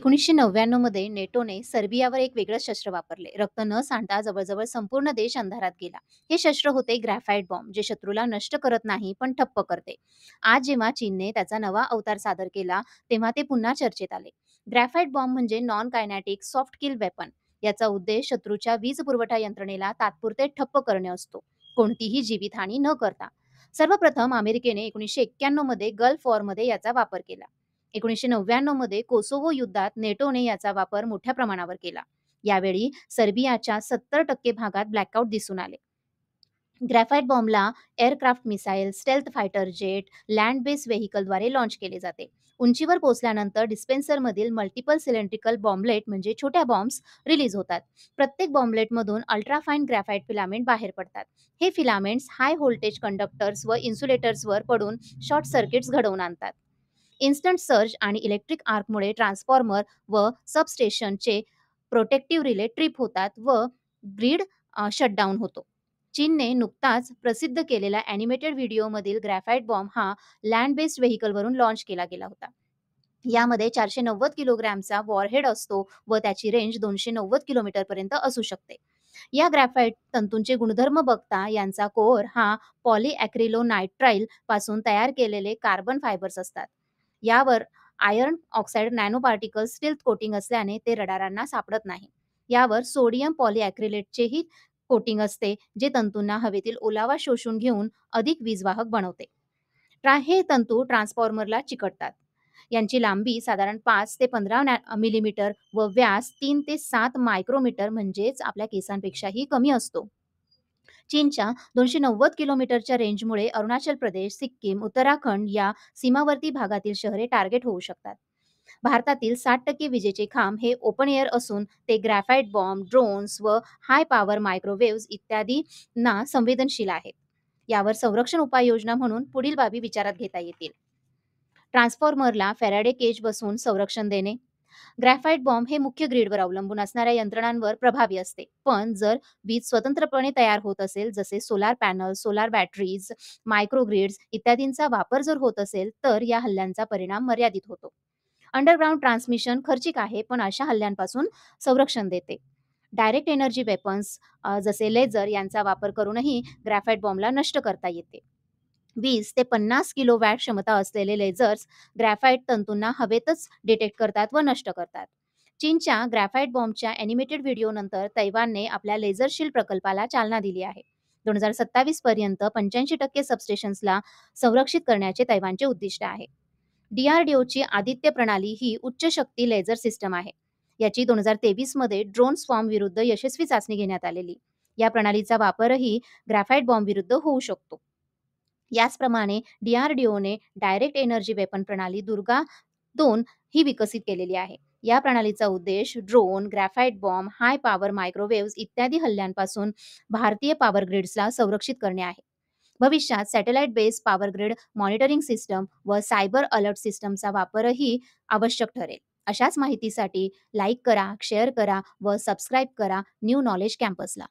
1999 मध्ये नेटोने सर्बियावर एक वेगळं शस्त्र वापरले. रक्त न सांडता जवळजवळ संपूर्ण देश अंधारात गेला. हे शस्त्र होते ग्रॅफाइट बॉम्ब, जे शत्रूला नष्ट करत नाही पण ठप्प करते. आज जेव्हा चीनने त्याचा नवा अवतार सादर केला, तेव्हा ते पुन्हा चर्चेत आले. ग्रॅफाइट बॉम्ब म्हणजे नॉन कायनॅटिक सॉफ्ट किल वेपन. याचा उद्देश शत्रूच्या वीज पुरवठा यंत्रणेला तात्पुरते ठप्प करणे असतो, कोणतीही जीवितहानी न करता. सर्वप्रथम अमेरिकेने 1991 मध्ये गल्फ वॉरमध्ये याचा वापर केला. 1999 मध्ये कोसोवो युद्धात नेटोने याचा वापर मोठ्या प्रमाणावर केला. यावेळी सर्बियाच्या 70% भागात ब्लॅकआउट दिसून आले. ग्रॅफाइट बॉम्बला aircraft missile, stealth fighter jet, land base व्हेकलद्वारे लॉन्च केले जाते. उंचीवर पोहोचल्यानंतर डिस्पेन्सरमधील मल्टिपल सिलेंड्रिकल बॉम्बलेट म्हणजे छोट्या बॉम्ब्स रिलीज होतात. प्रत्येक बॉम्बलेटमधून अल्ट्राफाईन ग्रॅफाइट फिलामेंट बाहेर पडतात. हे फिलामेंट्स हाय व्होल्टेज कंडक्टर्स व इन्सुलेटर्सवर पडून शॉर्ट सर्किट्स घडवून आणतात. इन्स्टंट सर्ज आणि इलेक्ट्रिक आर्कमुळे ट्रान्सफॉर्मर व सबस्टेशनचे प्रोटेक्टिव्ह रिले ट्रिप होतात व ग्रीड शटडाऊन होतो. चीनने नुकताच प्रसिद्ध केलेल्या ॲनिमेटेड व्हिडिओमधील ग्रॅफाइट बॉम्ब हा लँड बेस्ड व्हेकलवरून लॉन्च केला गेला होता. यामध्ये 490 किलोग्रॅमचा वॉरहेड असतो व त्याची रेंज 290 किलोमीटरपर्यंत असू शकते. या ग्रॅफाइट तंतूंचे गुणधर्म बघता यांचा कोअर हा पॉलीॲक्रिलोनायट्राइल पासून तयार केलेले कार्बन फायबर्स असतात. यावर iron oxide nano particles stealth coating असल्याने ते रडारांना सापडत नाही. यावर सोडियम पॉलीॲक्रिलेटचेही कोटिंग असते, जे तंतूंना हवेतील ओलावा शोषून घेऊन अधिक वीजवाहक बनवते. हे तंतू ट्रान्सफॉर्मरला चिकटतात. यांची लांबी साधारण 5 ते 15 मिलीमीटर व व्यास 3 ते 7 मायक्रोमीटर म्हणजेच आपल्या केसांपेक्षाही कमी असतो. चीनच्या 290 किलोमीटरच्या रेंजमुळे अरुणाचल प्रदेश, सिक्कीम, उत्तराखंड या सीमावर्ती भागातील शहरे टार्गेट होऊ शकतात. भारतातील 60% विजेचे खांब हे ओपन एअर असून ते ग्रॅफाइट बॉम्ब, ड्रोन्स व हाय पॉवर मायक्रोवेव्हज इत्यादींना संवेदनशील आहेत. यावर संरक्षण उपाययोजना म्हणून पुढील बाबी विचारात घेता येतील. ट्रान्सफॉर्मरला फॅराडे केज बसवून संरक्षण देणे. ग्रॅफाइट बॉम्ब हे मुख्य ग्रीडवर अवलंबून असणाऱ्या यंत्रणांवर प्रभावी असते. पण जर वीज स्वतंत्रपणे तयार होत असेल, जसे सोलार पॅनल, सोलार बॅटरीज, मायक्रोग्रिड्स इत्यादींचा वापर जर होत असेल, तर या हल्ल्यांचा परिणाम मर्यादित होतो. अंडरग्राउंड ट्रान्समिशन खर्चिक आहे, पण अशा हल्ल्यांपासून संरक्षण देते. डायरेक्ट एनर्जी वेपन्स जसे लेझर यांचा वापर करूनही ग्रॅफाइट बॉम्बला नष्ट करता येते. 20 ते 50 किलोवॅट क्षमता असलेले लेझर्स ग्रॅफाइट तंतूंना हवेतच डिटेक्ट करतात व नष्ट करतात. चीनच्या ग्रॅफाइट बॉम्बच्या ॲनिमेटेड व्हिडिओनंतर तैवानने आपल्या लेझर शील्ड प्रकल्पाला चालना दिली आहे. 2027 पर्यंत 85% सबस्टेशन्सला संरक्षित करण्याचे तैवानचे उद्दिष्ट आहे. DRDOची आदित्य प्रणाली ही उच्च शक्ती लेझर सिस्टम आहे. याची 2023 मध्ये ड्रोन स्वॉर्म विरुद्ध यशस्वी चाचणी घेण्यात आलेली. या प्रणालीचा वापरही ग्रॅफाइट बॉम्ब विरुद्ध होऊ शकतो. याचप्रमाणे DRDOने डायरेक्ट एनर्जी वेपन प्रणाली दुर्गा 2 ही विकसित केलेली आहे. या प्रणालीचा उद्देश drone, graphite bomb, high power microwaves इत्यादी हल्ल्यांपासून भारतीय पॉवर ग्रिड्सला संरक्षित करणे आहे. भविष्यात satellite based power grid monitoring system व सायबर अलर्ट सिस्टमचा वापरही आवश्यक ठरेल. अशाच माहितीसाठी लाईक करा, शेअर करा व सबस्क्राईब करा न्यू नॉलेज कॅम्पसला.